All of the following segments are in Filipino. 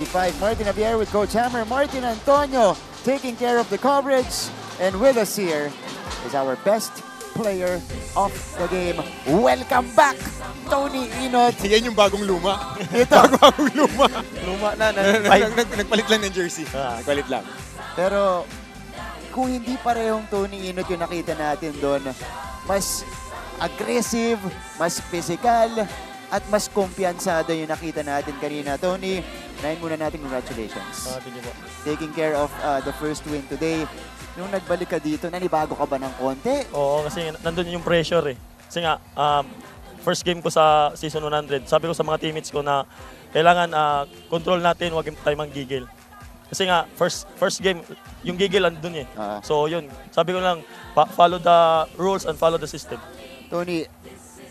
25. Martin Javier with Coach Hammer. Martin Antonio taking care of the coverage. And with us here is our best player of the game. Welcome back, Tony Inot. Yan yung bagong luma. Ito. Bagong luma. Luma na. Nagpalit lang ng jersey. Nagpalit lang. Pero kung hindi parehong Tony Inot yung nakita natin doon, mas aggressive, mas physical, at mas kumpiyansado yung nakita natin kanina. Tony, nahin muna natin congratulations. Thank you po. Taking care of the first win today. Nung nagbalik ka dito, nanibago ka ba ng konti? Oo, kasi nandun yung pressure eh. Kasi nga, first game ko sa Season 100, sabi ko sa mga teammates ko na kailangan control natin, huwag tayo manggigil. Kasi nga, first game, yung gigil andun eh. So yun, sabi ko lang, follow the rules and follow the system. Tony,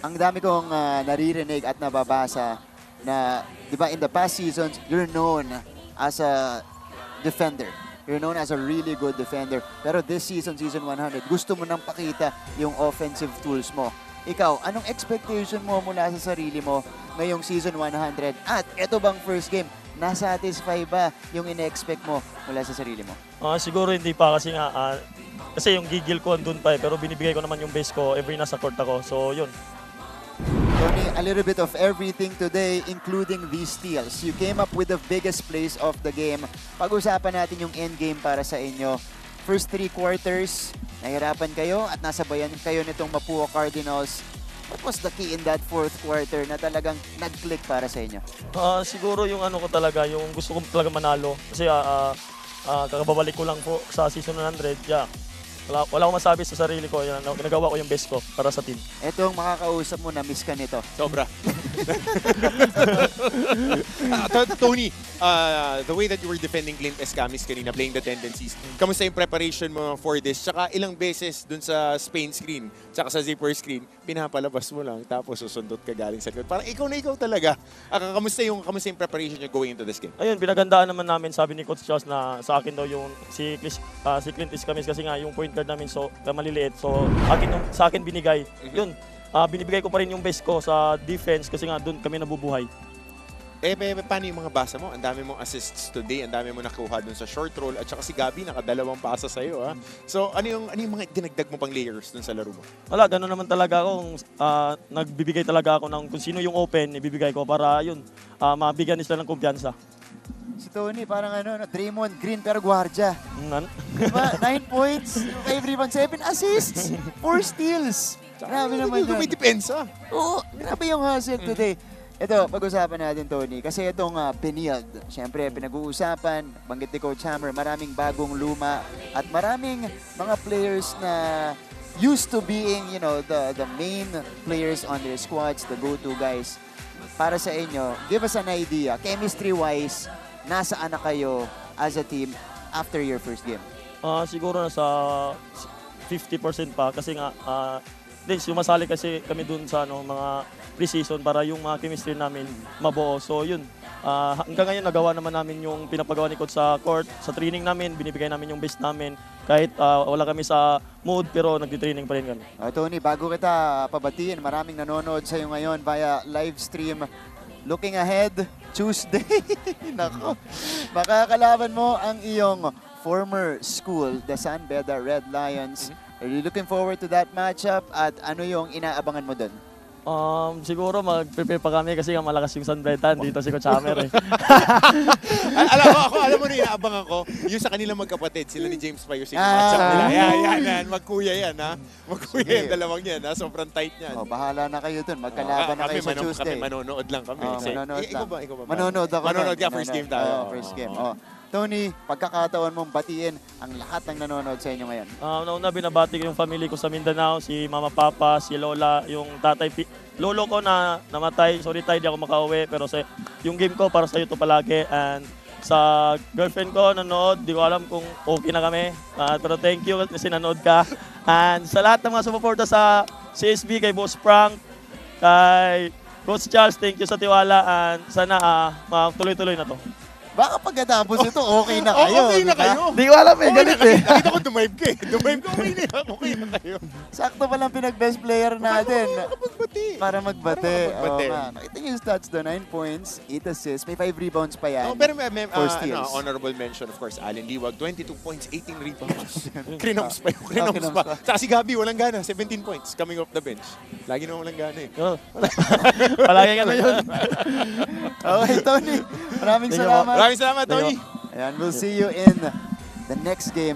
ang dami kong naririnig at nababasa na, di ba, in the past seasons, you're known as a defender. You're known as a really good defender. Pero this season, Season 100, gusto mo nang pakita yung offensive tools mo. Ikaw, anong expectation mo mula sa sarili mo ngayong Season 100? At ito bang first game, nasatisfy ba yung ine-expect mo mula sa sarili mo? Siguro hindi pa kasi nga, kasi yung gigil ko andun pa eh, pero binibigay ko naman yung base ko every nasa court ako. So yun. Tony, a little bit of everything today, including these steals. You came up with the biggest plays of the game. Pag-usapan natin yung end game para sa inyo. First 3 quarters, nahirapan kayo at nasabayan kayo nitong Mapua Cardinals. What was the key in that fourth quarter na talagang nag-click para sa inyo? Siguro yung ano ko talaga, yung gusto ko talaga manalo. Kasi kakababalik ko lang po sa Season 100. Yeah. Wala akong masabi sa sarili ko. Yan, nagawa ko yung best ko para sa team. Etong makakausap mo, na-miss ka nito. Sobra. Tony, the way that you were defending Clint Escamis kanina, playing the tendencies, kamusta yung preparation mo for this? Tsaka ilang beses dun sa Spain screen, tsaka sa zipper screen, pinapalabas mo lang, tapos susundot ka galing sa likod. Parang ikaw na ikaw talaga. Kamusta yung preparation nyo going into this game? Ayun, pinagandaan naman namin, sabi ni Coach Charles na sa akin daw yung si Clint Escamis kasi nga yung point guard namin so maliliit. So sa akin binigay. Yun, binibigay ko pa rin yung best ko sa defense kasi nga doon kami nabubuhay. Paano yung mga basa mo? Ang dami mong assists today, ang dami mo nakuha dun sa short roll, at saka si Gabi nakadalawang pasa sa'yo. So ano yung mga dinagdag mo pang layers dun sa laro mo? Wala, gano'n naman talaga ako. Nagbibigay talaga ako ng kung sino yung open, ibibigay ko para yun, mabigyan nila ng kumpiyansa. Si Tony, parang Draymond Green pero gwardya. Diba? 9 points, 5 rebounds, 7 assists, 4 steals. Grabe naman yun. May depensa. Oo, grabe yung hustle today. Ito, pag-usapan natin, Tony, kasi itong Penield, syempre, pinag-uusapan, banggit ni Coach Hammer, maraming bagong luma at maraming mga players na used to being, you know, the main players on their squads, the go-to guys. Para sa inyo, give us an idea, chemistry-wise, nasaan na kayo as a team after your first game? Siguro nasa 50% pa kasi nga sumasali kasi kami dun sa mga pre-season para yung mga chemistry namin mabuo. So yun, hanggang ngayon nagawa naman namin yung pinapagawa ni Coach sa court, sa training namin, binibigay namin yung best namin. Kahit wala kami sa mood pero nagtitraining pa rin kami. Tony, bago kita pabatiin, maraming nanonood sa'yo ngayon via live stream. Looking ahead, Tuesday, nako, makakalaban mo ang iyong former school, the San Beda Red Lions. Are you looking forward to that matchup at ano yung inaabangan mo doon? Siguro mag-prepare pa kami kasi nga malakas yung San Beda, dito si Coach Hammer eh. alam mo na inaabangan ko, yung sa kanilang magkapatid, sila ni James Myers, yung matchup nila. Yan, magkuya yan, ha? Magkuya yan, dalawang yan, ha? Sobrang tight yan. Bahala na kayo dun, magkalaban na kayo sa Tuesday. Kami manonood lang kami. Ikaw ba? Manonood ako. Manonood ka, first game tayo. First game. Tony, pagkakataon mong batiin ang lahat ng nanonood sa inyo ngayon. Una binabati ko yung family ko sa Mindanao, si Mama Papa, si Lola, yung tatay, lolo ko na namatay. Sorry tayo, di ako makauwi. Pero yung game ko para sa'yo to palagi. And sa girlfriend ko nanood, di ko alam kung okay na kami. Pero thank you kasi nanood ka. And sa lahat ng mga sumuporta sa CSB, kay Boss Frank, kay Coach Charles, thank you sa tiwala. And sana tuloy-tuloy na to. Baka pagkatapos ito, okay na kayo. Okay na di ba? kayo. Hindi ko alam eh, galit eh. Nakita ko dumive ka eh. Dumive ka, okay na kayo. Sakto palang pinag-best player natin. Nakapagbati. Para magbate. Para magbate. Oo nga. Nakita niyo yung stats doon, 9 points, 8 assists, may 5 rebounds pa yan. Oh, pero may Four steals. honorable mention, of course, Allen Liwag, 22 points, 18 rebounds. Krinoms pa yung Krinoms Krinoms pa. pa. Tsaka si Gabi, walang gana, 17 points coming off the bench. Lagi naman walang gana eh. Yun. Palagi ka na yun. Okay, Tony. Maraming Thank you po. salamat. Maraming salamat, Tony. Ayan, we'll see you in the next game.